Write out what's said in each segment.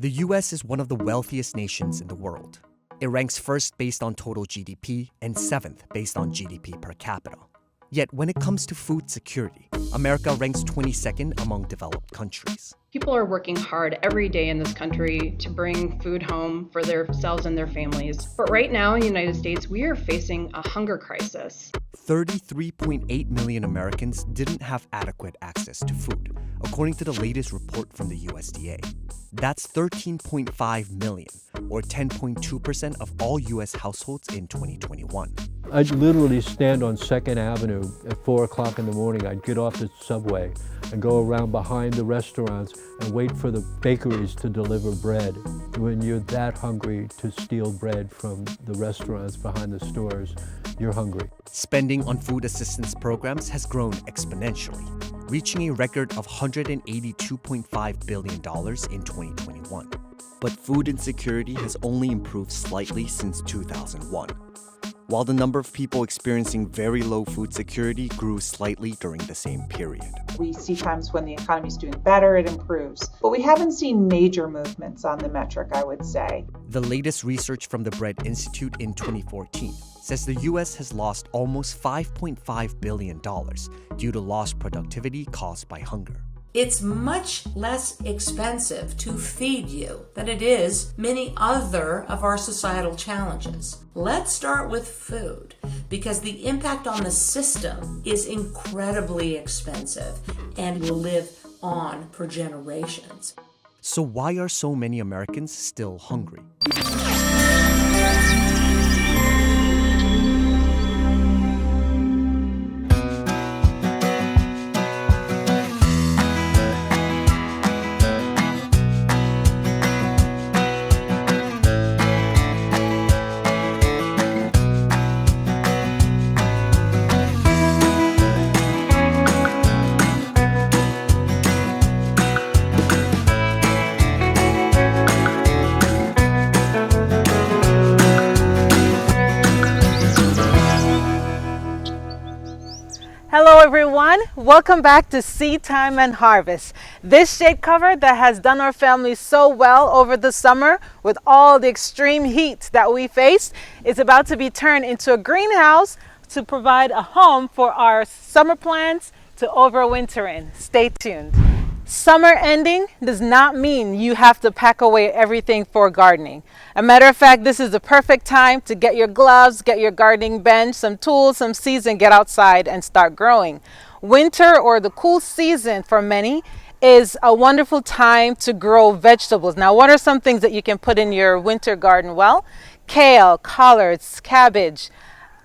The US is one of the wealthiest nations in the world. It ranks first based on total GDP and seventh based on GDP per capita. Yet when it comes to food security, America ranks 22nd among developed countries. People are working hard every day in this country to bring food home for themselves and their families. But right now in the United States, we are facing a hunger crisis. 33.8 million Americans didn't have adequate access to food, according to the latest report from the USDA. That's 13.5 million, or 10.2% of all US households in 2021. I'd literally stand on 2nd Avenue at 4 o'clock in the morning. I'd get off the subway and go around behind the restaurants and wait for the bakeries to deliver bread. When you're that hungry to steal bread from the restaurants behind the stores, you're hungry. Spending on food assistance programs has grown exponentially, reaching a record of $182.5 billion in 2021. But food insecurity has only improved slightly since 2001. While the number of people experiencing very low food security grew slightly during the same period. We see times when the economy is doing better, it improves. But we haven't seen major movements on the metric, I would say. The latest research from the Bread Institute in 2014 says the U.S. has lost almost $5.5 billion due to lost productivity caused by hunger. It's much less expensive to feed you than it is many other of our societal challenges. Let's start with food, because the impact on the system is incredibly expensive and will live on for generations. So why are so many Americans still hungry? Hello everyone, welcome back to Seed Time and Harvest. This shade cover that has done our family so well over the summer with all the extreme heat that we faced is about to be turned into a greenhouse to provide a home for our summer plants to overwinter in. Stay tuned. Summer ending does not mean you have to pack away everything for gardening. A matter of fact, this is the perfect time to get your gloves, get your gardening bench, some tools, some seeds, and get outside and start growing. Winter, or the cool season for many, is a wonderful time to grow vegetables. Now, what are some things that you can put in your winter garden? Well, kale, collards, cabbage.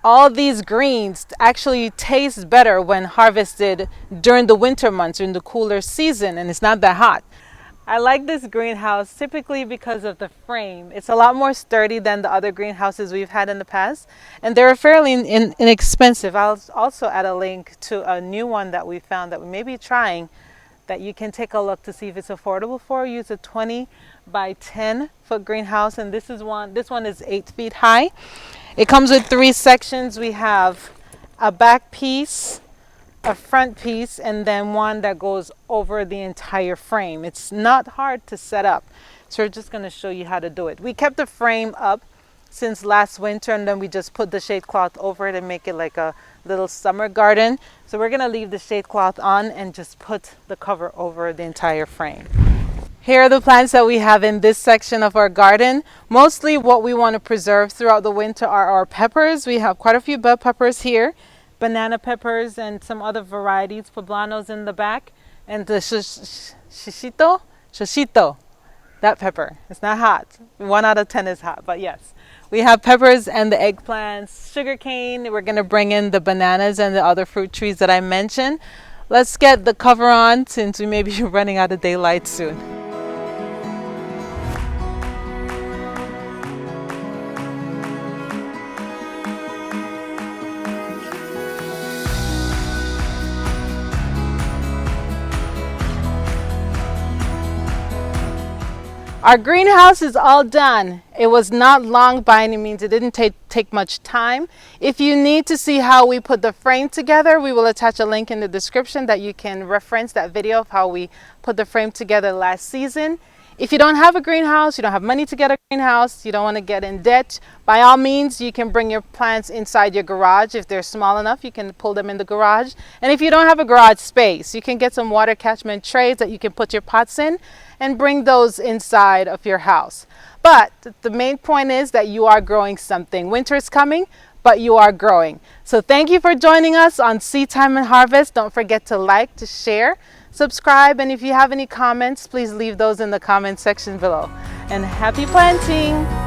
All these greens actually taste better when harvested during the winter months, during the cooler season, and it's not that hot. I like this greenhouse typically because of the frame. It's a lot more sturdy than the other greenhouses we've had in the past, and they're fairly inexpensive. I'll also add a link to a new one that we found that we may be trying that you can take a look to see if it's affordable for you. It's a 20 by 10 foot greenhouse, and this one is 8 feet high. It comes with 3 sections. We have a back piece, a front piece, and then one that goes over the entire frame. It's not hard to set up, so we're just going to show you how to do it. We kept the frame up since last winter, and then we just put the shade cloth over it and make it like a little summer garden. So we're going to leave the shade cloth on and just put the cover over the entire frame. Here are the plants that we have in this section of our garden. Mostly what we want to preserve throughout the winter are our peppers. We have quite a few bell peppers here, banana peppers, and some other varieties, poblanos in the back, and the shishito, that pepper. It's not hot. 1 out of 10 is hot, but yes. We have peppers and the eggplants, sugarcane. We're going to bring in the bananas and the other fruit trees that I mentioned. Let's get the cover on since we may be running out of daylight soon. Our greenhouse is all done. It was not long by any means. It didn't take much time. If you need to see how we put the frame together, we will attach a link in the description that you can reference that video of how we put the frame together last season. If you don't have a greenhouse, you don't have money to get a greenhouse, you don't want to get in debt, by all means, you can bring your plants inside your garage. If they're small enough, you can pull them in the garage. And if you don't have a garage space, you can get some water catchment trays that you can put your pots in and bring those inside of your house. But the main point is that you are growing something. Winter is coming, but you are growing. So thank you for joining us on Seed Time and Harvest. Don't forget to like, to share, subscribe, and if you have any comments, please leave those in the comment section below. And happy planting!